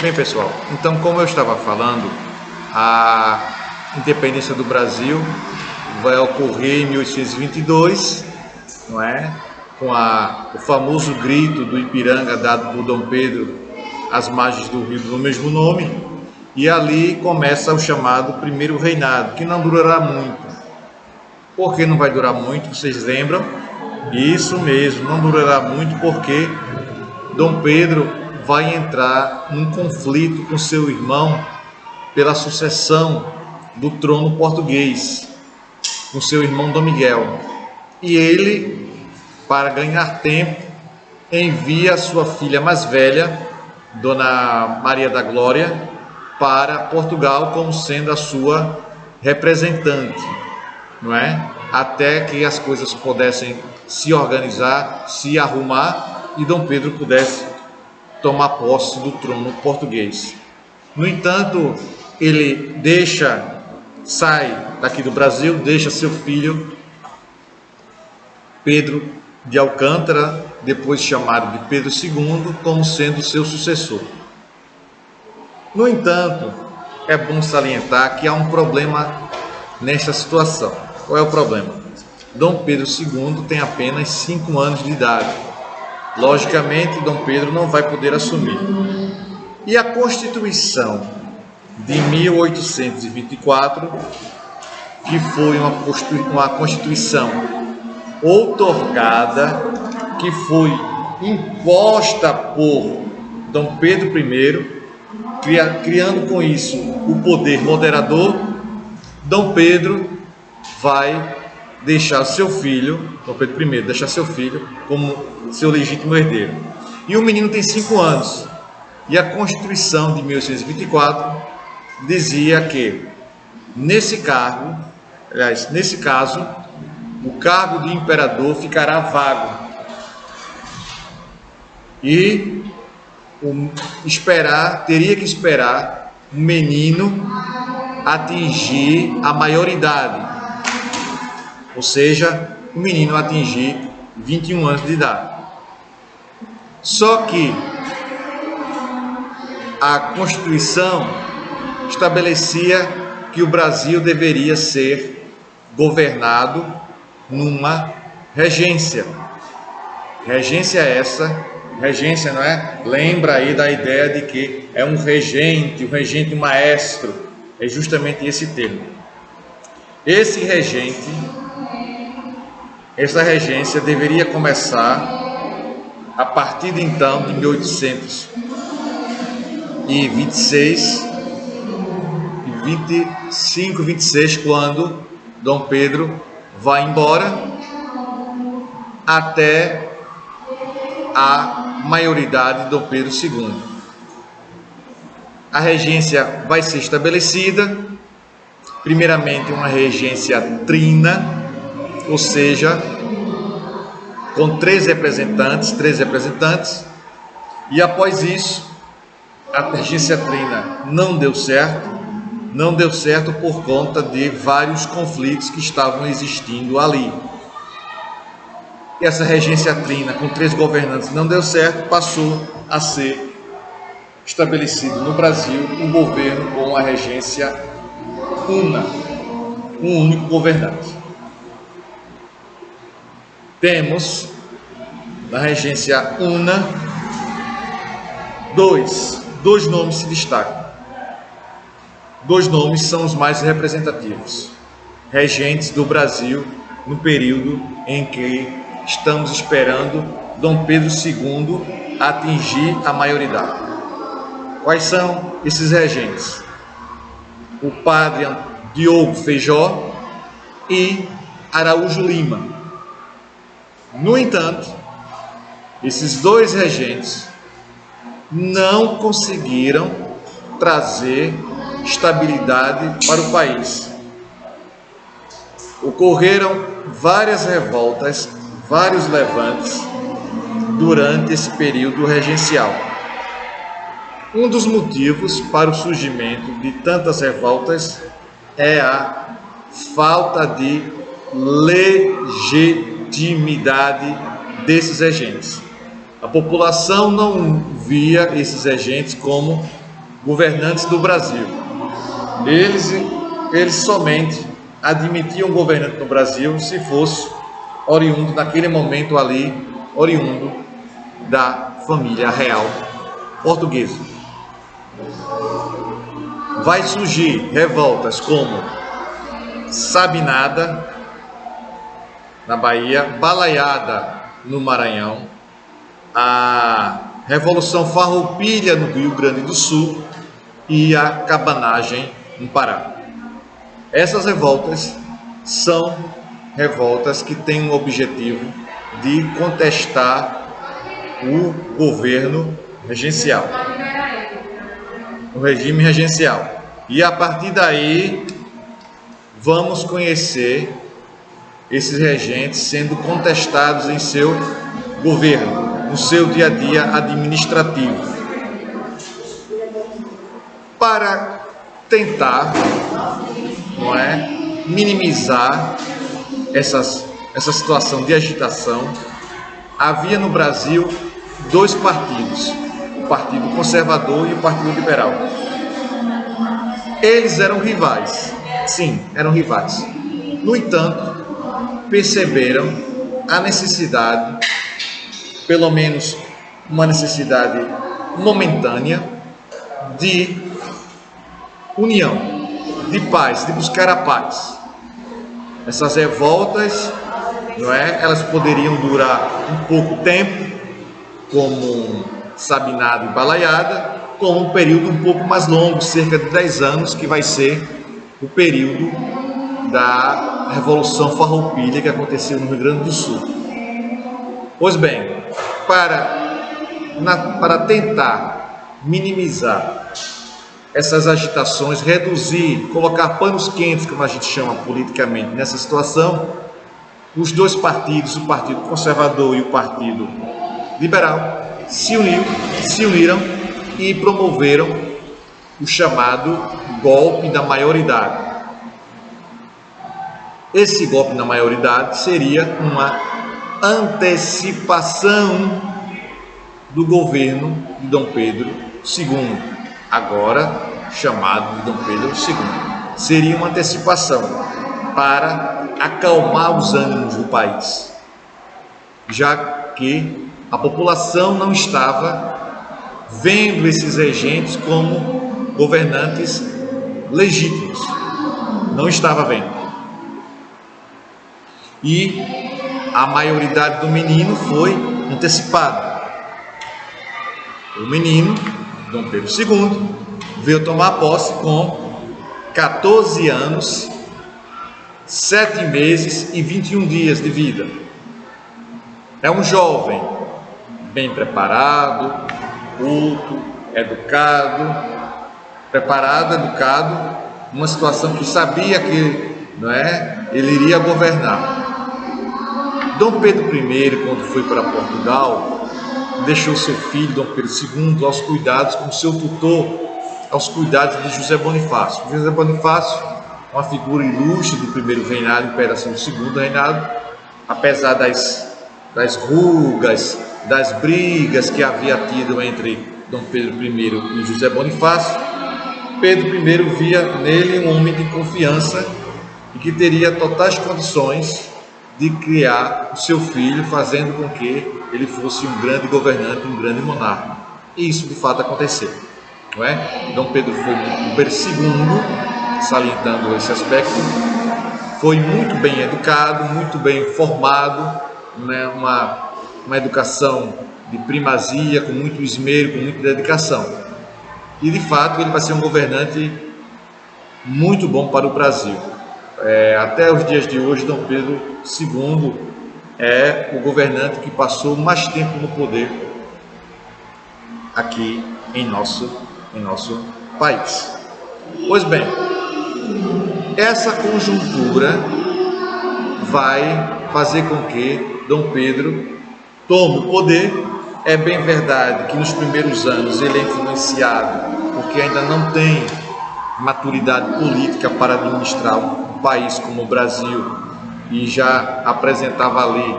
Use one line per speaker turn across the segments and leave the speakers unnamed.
Bem, pessoal, então, como eu estava falando, a independência do Brasil vai ocorrer em 1822, não é? Com o famoso grito do Ipiranga dado por Dom Pedro às margens do rio do mesmo nome, e ali começa o chamado Primeiro Reinado, que não durará muito. Por que não vai durar muito? Vocês lembram? Isso mesmo, não durará muito porque Dom Pedro vai entrar num conflito com seu irmão pela sucessão do trono português, com seu irmão Dom Miguel. E ele, para ganhar tempo, envia sua filha mais velha, Dona Maria da Glória, para Portugal como sendo a sua representante, não é? Até que as coisas pudessem se organizar, se arrumar e Dom Pedro pudesse tomar posse do trono português. No entanto, ele sai daqui do Brasil, deixa seu filho Pedro de Alcântara, depois chamado de Pedro II, como sendo seu sucessor. No entanto, é bom salientar que há um problema nesta situação. Qual é o problema? Dom Pedro II tem apenas 5 anos de idade. Logicamente, Dom Pedro não vai poder assumir. E a Constituição de 1824, que foi uma Constituição outorgada, que foi imposta por Dom Pedro I, criando com isso o poder moderador, Dom Pedro vai deixar seu filho, Dom Pedro I, deixar seu filho como seu legítimo herdeiro. E o menino tem 5 anos. E a Constituição de 1824 dizia que, nesse caso, o cargo de imperador ficará vago. E teria que esperar um menino atingir a maioridade. Ou seja, o menino atingir 21 anos de idade. Só que a Constituição estabelecia que o Brasil deveria ser governado numa regência. Regência regência, não é? Lembra aí da ideia de que é um regente maestro. É justamente esse termo. Essa regência deveria começar a partir de então, de 1826, 25, 26, quando Dom Pedro vai embora, até a maioridade de Dom Pedro II. A regência vai ser estabelecida, primeiramente uma regência trina, ou seja, com 3 representantes, e após isso, a regência trina não deu certo por conta de vários conflitos que estavam existindo ali. E essa regência trina com 3 governantes não deu certo, passou a ser estabelecido no Brasil um governo com a regência una, um único governante. Temos na regência una dois nomes se destacam. 2 nomes são os mais representativos, regentes do Brasil no período em que estamos esperando Dom Pedro II atingir a maioridade. Quais são esses regentes? O padre Diogo Feijó e Araújo Lima. No entanto, esses 2 regentes não conseguiram trazer estabilidade para o país. Ocorreram várias revoltas, vários levantes durante esse período regencial. Um dos motivos para o surgimento de tantas revoltas é a falta de legitimidade desses regentes. A população não via esses regentes como governantes do Brasil. Eles somente admitiam governante no Brasil se fosse oriundo, naquele momento ali, oriundo da família real portuguesa. Vai surgir revoltas como Sabinada, na Bahia, Balaiada, no Maranhão, a Revolução Farroupilha, no Rio Grande do Sul, e a Cabanagem, no Pará. Essas revoltas são revoltas que têm o objetivo de contestar o governo regencial, o regime regencial. E a partir daí, vamos conhecer esses regentes sendo contestados em seu governo, no seu dia a dia administrativo. Para tentar, não é, minimizar essa situação de agitação, havia no Brasil dois partidos, o Partido Conservador e o Partido Liberal. Eles eram rivais, sim, eram rivais. No entanto, perceberam a necessidade, pelo menos uma necessidade momentânea, de união, de paz, de buscar a paz. Essas revoltas, não é, elas poderiam durar um pouco tempo, como Sabinada e Balaiada, com um período um pouco mais longo, cerca de 10 anos, que vai ser o período da Revolução Farroupilha, que aconteceu no Rio Grande do Sul. Pois bem, para tentar minimizar essas agitações, reduzir, colocar panos quentes, como a gente chama politicamente nessa situação, os dois partidos, o Partido Conservador e o Partido Liberal, se uniram e promoveram o chamado golpe da maioridade. Esse golpe da maioridade seria uma antecipação do governo de Dom Pedro II, agora chamado de Dom Pedro II. Seria uma antecipação para acalmar os ânimos do país, já que a população não estava vendo esses regentes como governantes legítimos, não estava vendo. E a maioridade do menino foi antecipada. O menino, Dom Pedro II, veio tomar posse com 14 anos, 7 meses e 21 dias de vida. É um jovem bem preparado, culto, educado, numa situação que sabia que, não é, ele iria governar. Dom Pedro I, quando foi para Portugal, deixou seu filho, Dom Pedro II, aos cuidados, como seu tutor, aos cuidados de José Bonifácio. José Bonifácio, uma figura ilustre do primeiro reinado, Imperação do segundo reinado, apesar das rugas, das brigas que havia tido entre Dom Pedro I e José Bonifácio, Pedro I via nele um homem de confiança e que teria totais condições de criar o seu filho, fazendo com que ele fosse um grande governante, um grande monarca. E isso de fato aconteceu, não é? Dom Pedro II, salientando esse aspecto, foi muito bem educado, muito bem formado, né? Uma educação de primazia, com muito esmero, com muita dedicação. E de fato ele vai ser um governante muito bom para o Brasil. Até os dias de hoje, Dom Pedro II é o governante que passou mais tempo no poder aqui em nosso país. Pois bem, essa conjuntura vai fazer com que Dom Pedro tome o poder. É bem verdade que nos primeiros anos ele é influenciado porque ainda não tem maturidade política para administrar um país como o Brasil, e já apresentava ali,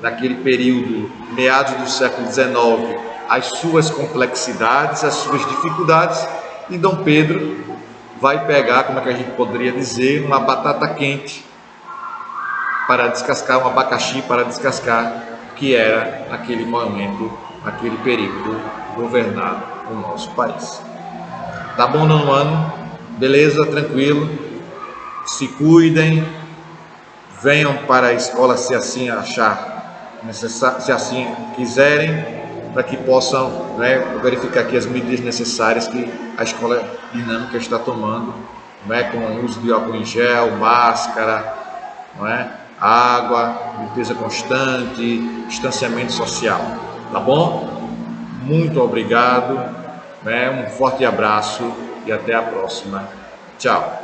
naquele período, meados do século XIX, as suas complexidades, as suas dificuldades, E Dom Pedro vai pegar, como é que a gente poderia dizer, uma batata quente para descascar, um abacaxi para descascar, que era naquele momento, naquele período, governar o nosso país. Tá bom, nono ano? Beleza, tranquilo? Se cuidem, venham para a escola se assim achar necessário, se assim quiserem, para que possam, né, verificar aqui as medidas necessárias que a escola dinâmica está tomando, né, com o uso de álcool em gel, máscara, não é? Água, limpeza constante, distanciamento social. Tá bom? Muito obrigado, né? Um forte abraço e até a próxima. Tchau.